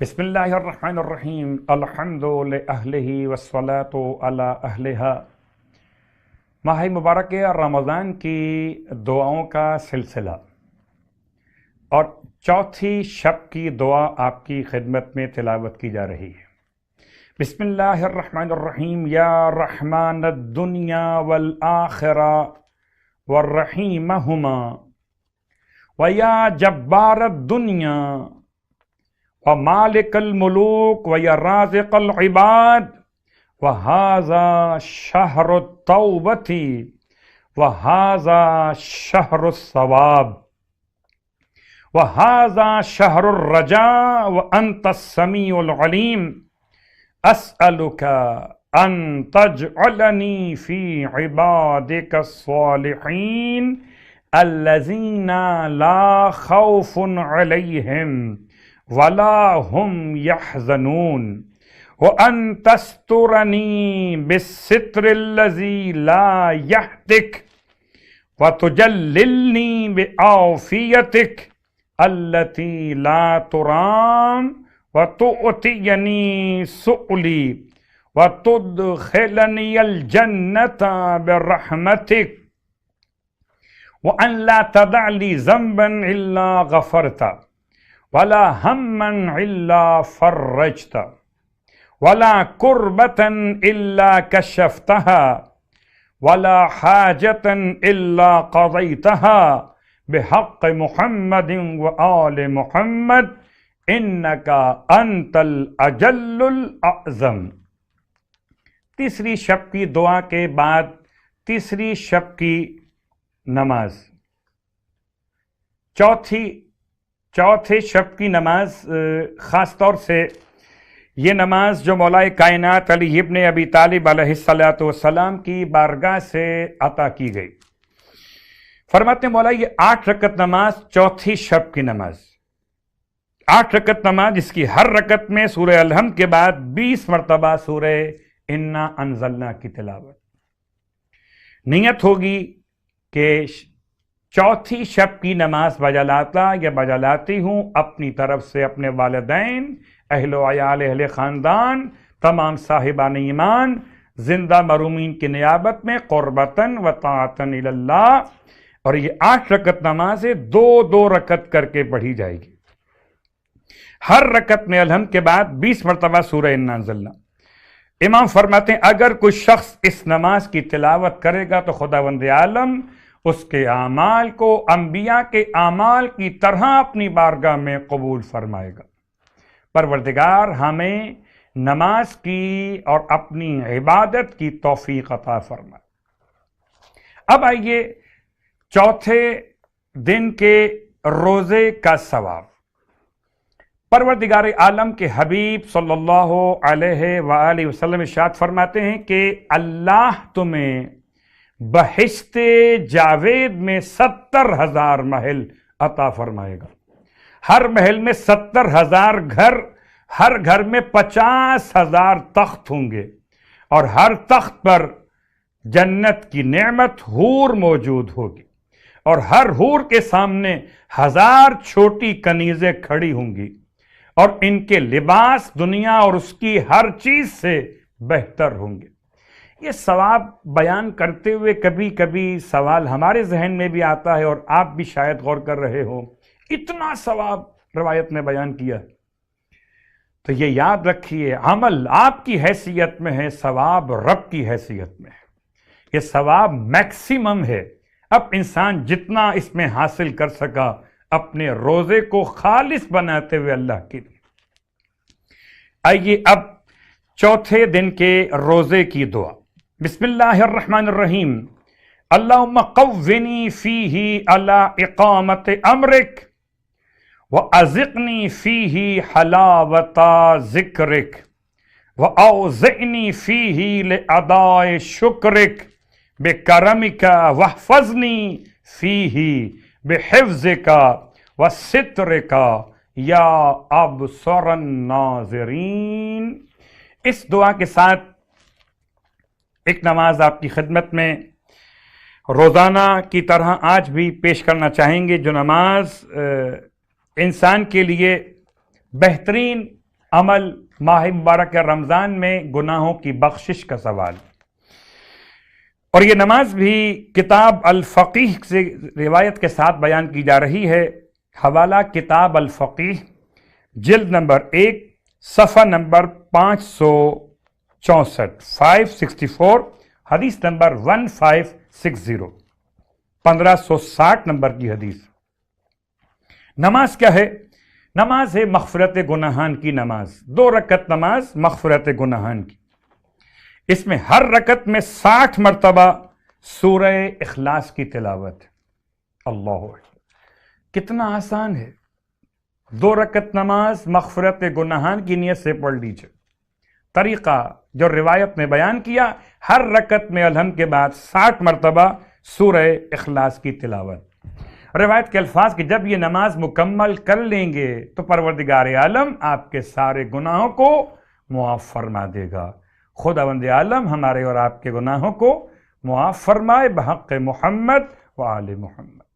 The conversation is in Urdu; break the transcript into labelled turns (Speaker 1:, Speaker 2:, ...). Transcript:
Speaker 1: بسم اللہ الرحمن الرحیم الحمد لأہلہ والصلاة علی اہلہا۔ ماہ مبارک رمضان کی دعاؤں کا سلسلہ اور چوتھی شب کی دعا آپ کی خدمت میں تلاوت کی جا رہی ہے۔ بسم اللہ الرحمن الرحیم یا رحمان الدنیا والآخرہ والرحیمہما ویا جبار الدنیا ومالک الملوک ویا رازق العباد وهذا شہر التوبۃ وهذا شہر الثواب وهذا شہر الرجاء وانت السمیع العلیم اسألک ان تجعلنی فی عبادک الصالحین الذین لا خوف علیہم ولا هم يحزنون وأن تسترني بالستر الذي لا يهتك وتجللني بعافيتك التي لا ترام وتؤتيني سؤلي وتدخلني الجنة برحمتك وأن لا تدع لي ذنبا إلا غفرته ولا ہما الا فرجت ولا كربة الا كشفتها ولا حاجة الا قضيتها بحق محمد وآل محمد انك انت الاجل الاعظم۔ تیسری شب کی دعا کے بعد تیسری شب کی نماز، چوتھے شب کی نماز، خاص طور سے یہ نماز جو مولا کائنات علی ابن ابی طالب علیہ السلام کی بارگاہ سے عطا کی گئی۔ فرماتے ہیں مولا یہ 8 رکعت نماز چوتھی شب کی نماز، 8 رکعت نماز جس کی ہر رکعت میں سورہ الحمد کے بعد 20 مرتبہ سورہ انا انزلنا کی تلاوت۔ نیت ہوگی کہ چوتھی شب کی نماز بجا لاتا یا بجا لاتی ہوں اپنی طرف سے اپنے والدین، اہل و عیال، اہل خاندان، تمام صاحبان ایمان، زندہ مرومین کی نیابت میں قربتاً و طاعتاً الی اللہ۔ اور یہ 8 رکعت نماز 2 رکعت کر کے پڑھی جائے گی۔ ہر رکعت میں الحمد کے بعد 20 مرتبہ سورہ انا انزلنا۔ امام فرماتے ہیں اگر کوئی شخص اس نماز کی تلاوت کرے گا تو خداوند عالم اس کے اعمال کو انبیاء کے اعمال کی طرح اپنی بارگاہ میں قبول فرمائے گا۔ پروردگار ہمیں نماز کی اور اپنی عبادت کی توفیق عطا فرمائے۔ اب آئیے چوتھے دن کے روزے کا ثواب۔ پروردگار عالم کے حبیب صلی اللہ علیہ وآلہ وسلم ارشاد فرماتے ہیں کہ اللہ تمہیں بہشت جاوید میں 70,000 محل عطا فرمائے گا۔ ہر محل میں 70,000 گھر، ہر گھر میں 50,000 تخت ہوں گے، اور ہر تخت پر جنت کی نعمت حور موجود ہوگی، اور ہر حور کے سامنے 1000 چھوٹی کنیزیں کھڑی ہوں گی، اور ان کے لباس دنیا اور اس کی ہر چیز سے بہتر ہوں گے۔ یہ ثواب بیان کرتے ہوئے کبھی کبھی سوال ہمارے ذہن میں بھی آتا ہے، اور آپ بھی شاید غور کر رہے ہو، اتنا ثواب روایت نے بیان کیا۔ تو یہ یاد رکھیے، عمل آپ کی حیثیت میں ہے، ثواب رب کی حیثیت میں ہے۔ یہ ثواب میکسیمم ہے۔ اب انسان جتنا اس میں حاصل کر سکا اپنے روزے کو خالص بناتے ہوئے اللہ کے لیے۔ آئیے اب چوتھے دن کے روزے کی دعا۔ بسم اللہ الرحمن الرحیم اللہم قونی فیہ علی اقامت امرک وازقنی فیہ حلاوت ذکرک واوزعنی فیہ لاداء شکرک بکرمک واحفظنی فیہ بحفظک وسترک یا ابصر الناظرین۔ اس دعا کے ساتھ ایک نماز آپ کی خدمت میں روزانہ کی طرح آج بھی پیش کرنا چاہیں گے، جو نماز انسان کے لیے بہترین عمل، ماہ مبارک رمضان میں گناہوں کی بخشش کا سوال۔ اور یہ نماز بھی کتاب الفقیہ سے روایت کے ساتھ بیان کی جا رہی ہے۔ حوالہ کتاب الفقیہ، جلد نمبر 1، صفحہ نمبر 564، 564، حدیث نمبر 1560، 1560 نمبر کی حدیث۔ نماز کیا ہے؟ نماز ہے مغفرت گناہان کی نماز، 2 رکعت نماز مغفرت گناہان کی۔ اس میں ہر رکعت میں 60 مرتبہ سورہ اخلاص کی تلاوت۔ اللہ اکبر، کتنا آسان ہے۔ 2 رکعت نماز مغفرت گناہان کی نیت سے پڑھ لیجیے۔ طریقہ جو روایت میں بیان کیا، ہر رکعت میں الحمد کے بعد 60 مرتبہ سورہ اخلاص کی تلاوت۔ روایت کے الفاظ کہ جب یہ نماز مکمل کر لیں گے تو پروردگار عالم آپ کے سارے گناہوں کو معاف فرما دے گا۔ خداوند عالم ہمارے اور آپ کے گناہوں کو معاف فرمائے بحق محمد و آل محمد۔